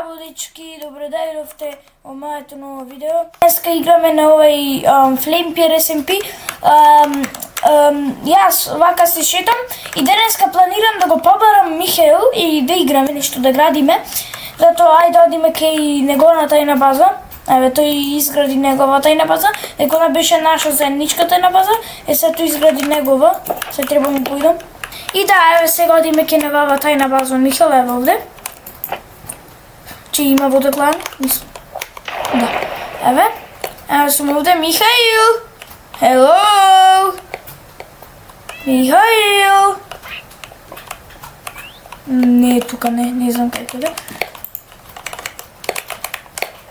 Здраво, дечки, добре дојдовте во моето ново видео. Днеска играме на овај Flamepierre SMP. Јас вака се шетам и денеска планирам да го побарам Михаил и да играме нешто, да градиме. Затоа ајде да одиме кај неговата тајна база. Еве, тој изгради негова тајна база, дека она беше наша заедничка тајна база, сега тој изгради негова, се треба му поидам. И да, еве сега одиме кај негова тајна база, Михаил, еве овде. Че има водоглан? Да. Еве сум овде, Михаил! Hello! Михаил! Не е тука, не знам кај е.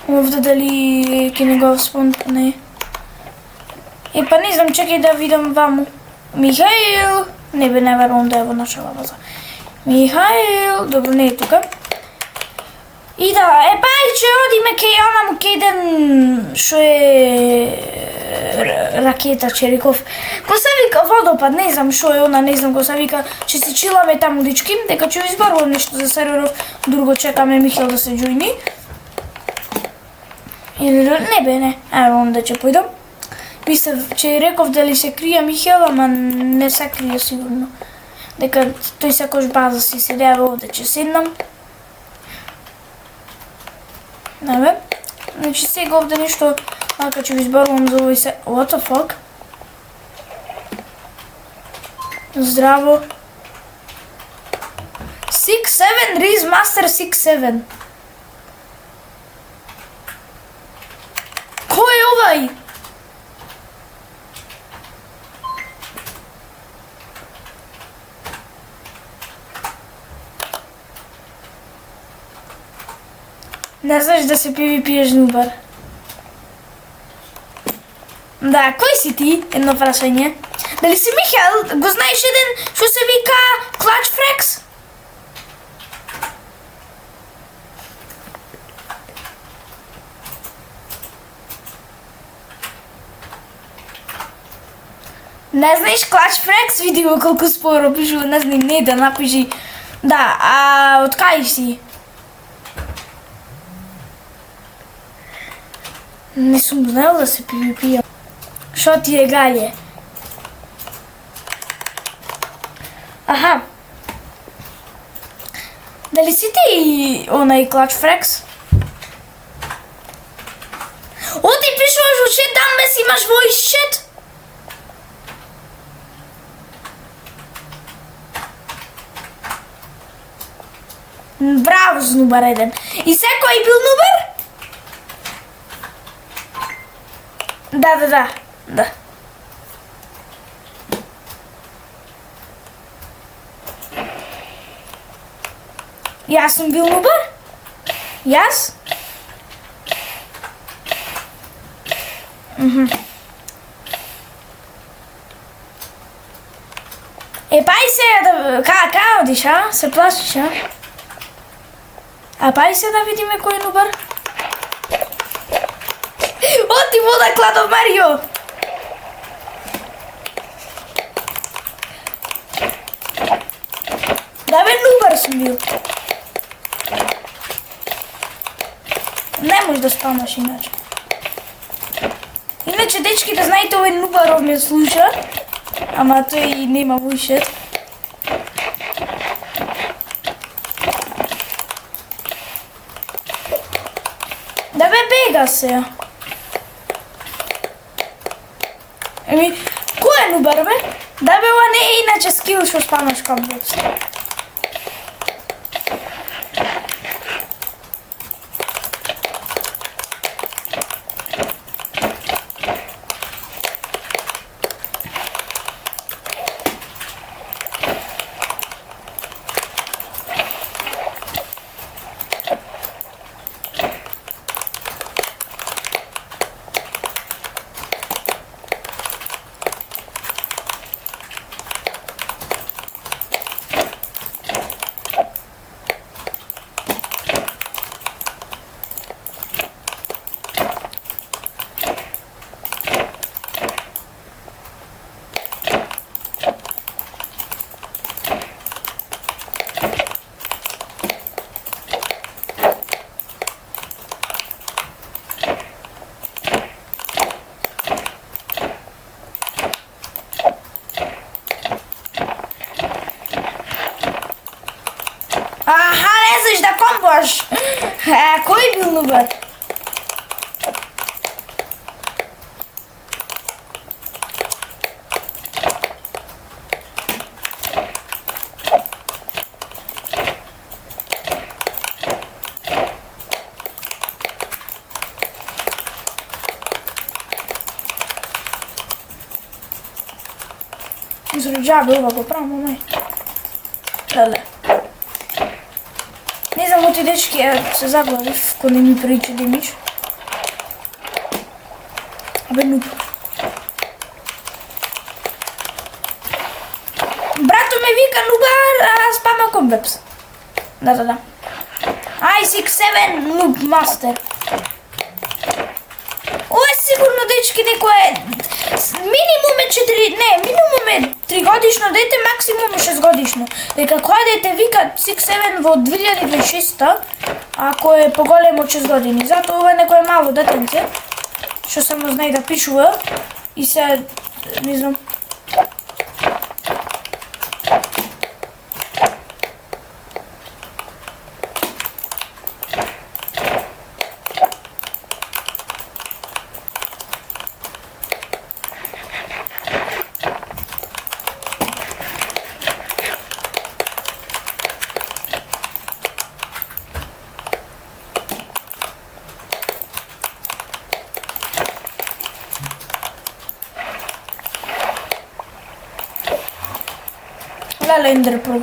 Овде дали ке негов спон, не. Па не знам, чекај да видам ваму. Михаил! Не бе, не верувам да е во нашава база. Михаил! Добро, не е тука. И да, че одиме кај онаму кај еден шо е ракета, че реков. Ко се вика водопад, не знам шо е она, не знам ко се вика, че се чиламе таму дечки, дека ќе изборувам нешто за серверов, друго чекаме Михаил да се џоини. Или не бе, не, ево онда ќе појдам. Мислев, че реков дали се крие Михаил, ама не се крие сигурно. Дека тој секој база си седева овде, ќе седнам. Еве, значи сега овде нешто, ака ќе го изборувам за овој се... What the fuck? Здраво. 6-7, Riz Master 6-7. Кој е овај? Не знаеш да се PvP-еш нубар. Да, кој си ти? Едно прашање. Дали си Михаил? Го знаеш еден што се вика Clutch Frags? Не знаеш Clutch Frags? Види го колку споро пишува, не знам, не да напиши. Да, од кај си? Не сум знаел да се PvP-а. Шо ти е гале? Аха. Дали си ти онај Clutch Frags? О, ти пишуваш во чет, там бе си имаш voice chat? Браво, нубар еден. И секој бил нубар? Да. Јас сум бил нубар? Јас? Пај се да... Ка одиш, а? Се плашиш, а? Пај се да видиме кој е нубар? Оти вода, Кладов Марио! Да бе, нубар сум бил. Не може да спамаш иначе. Иначе, дечки, да знаете, овој нубаров ме слуша. Ама тој нема вујшет. Да бе, бега се. Кој е нубар, бе? Да бе, ова не е иначе скил што спамаш кам боц. знаеш да комбош. Кој бил нубар? Изроджава ова го правам, мај. Леле. Не знам, оти дечки се заглавив, кој не ми прилича Демич. Абе, нуп. Брато ме вика нубар, а спама комбепс. Да. I6-7 нуб мастер. Ова е сигурно, дечки, некој минимум е 3 годишно дете, максимум 6 годишно. Дека кој дете вика 6-7 во 2026, ако е поголемо од 6 години. Затоа ова е некој мало детенце, што само знае да пишува и се, не знам. Леле, Ендерпро.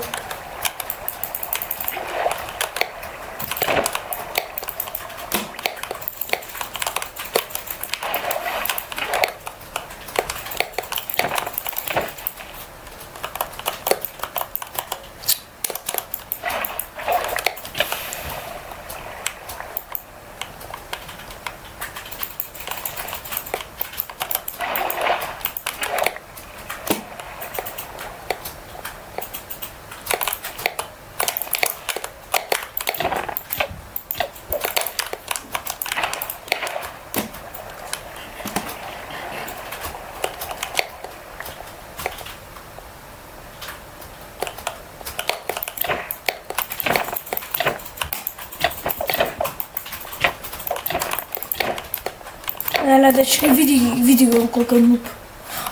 Леле, дечки, види го колко е нуп.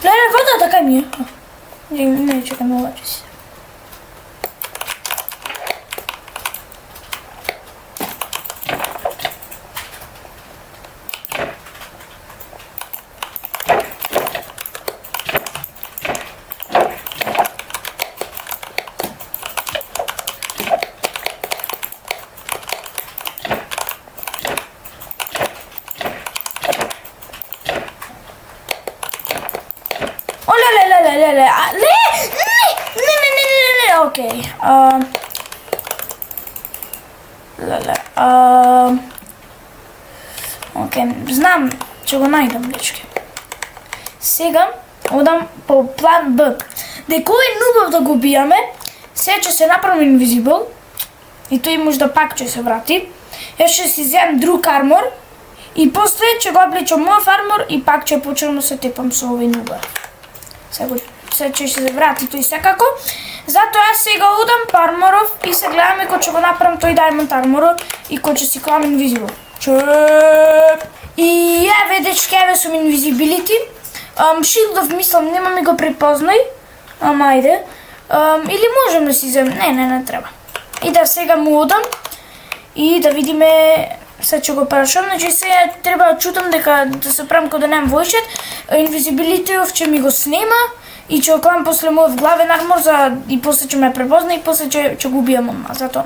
Леле, вода така ми е. Не, чекам, обаче си. Не, окей. Окей, знам, ќе го најдам, дечки. Сега, одам по план Б. Дека овој нубав да го убијаме, сега ќе се направи invisible, и тој можда пак ќе се врати. Јас ќе си земам друг армор, и после ќе го облечам мојов армор, и пак ќе почнам да се тепам со овој нубав. Сега ќе се врати тој секако. Затоа јас сега одам по арморов и се гледаме кој ќе го направам тој diamond арморов и кој ќе си клам invisible. И еве дечки, еве сум invisibility. Shieldов мислам нема ми го препознај. Ама ајде. Или можем да си земем. Не треба. И да сега му одам и да видиме се ќе го прашам. Значи сега треба да чутам дека да се правам кога да немам војчет. Invisibility-ов ќе ми го снема и ќе оклам после мојов главен армор и после ќе ме препозна и после ќе го убијам одма. Затоа,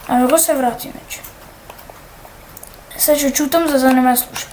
ајде го се врати, значи. Сега ќе чутам за да не ме слуша.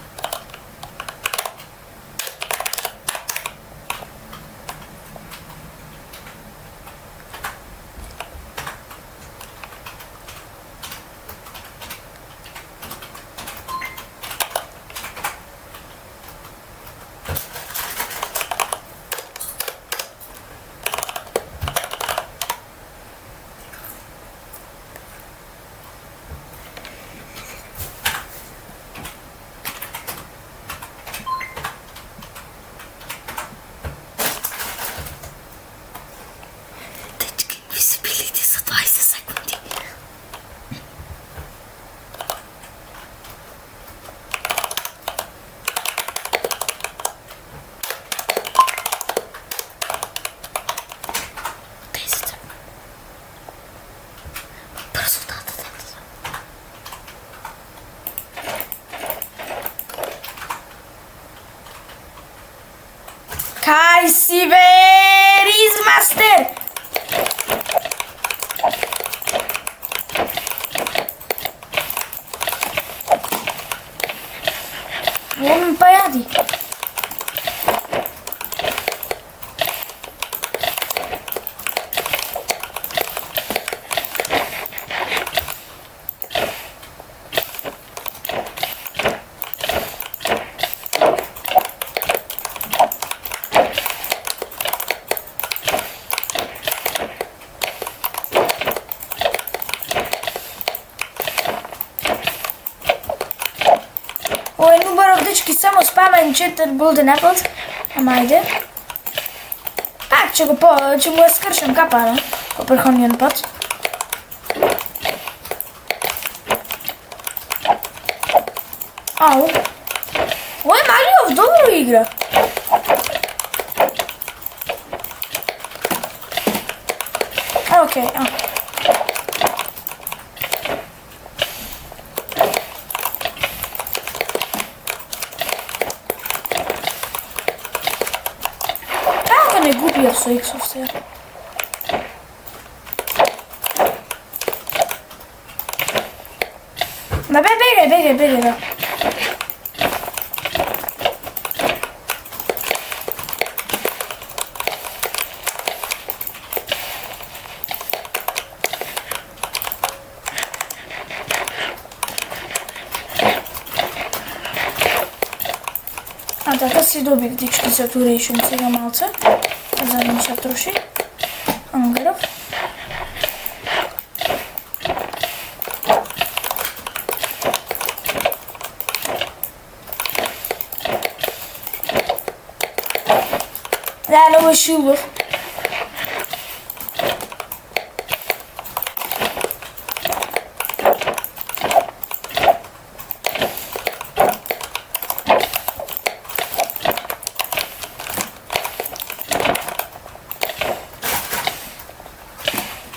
Кај си бе, Ризмастер? Ломим па јади. Ой, нубаров дечки, само спамен 4 Golden Apples. Ама ајде. Пак ќе му ја скршам капана, по прехонниот пат. Ау. Ој, Малиов добро игра. Океј, не губија со иксов сега. Да бегај, да. Така си добив дички saturation сега малце. За да не се троши. Ангаров. Да, много е шилов.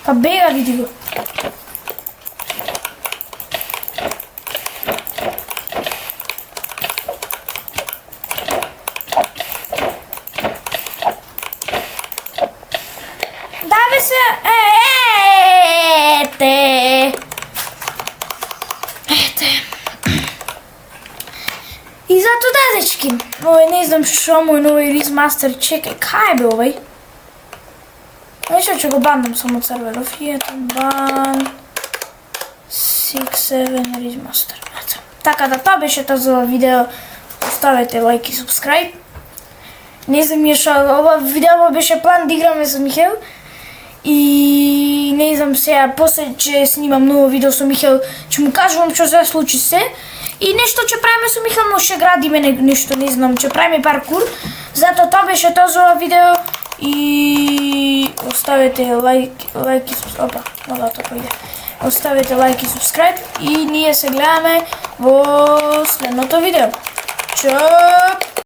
Па бега, види го. Да бе се, ете. И зато да, дечки. Овој не знам што му е новој Ризмастер. Чекај, кај бе овој? Значи ќе го бандам само серверов и ето бан 6-7 Ризмастер. Така да тоа беше тоа за видео. Оставете лайк и субскрайб. Не знам што ова видео беше план да играме со Михел. И не знам сега после ќе снимам ново видео со Михел, ќе му кажувам што се случи се. И нешто ќе правиме со Михел, но ќе градиме нешто, не знам, ќе правиме паркур. Затоа тоа беше тоа за ова видео. И оставете лайк и опа, малато појде. Оставете лайк и субскрайб и ние се гледаме во следното видео. Чао!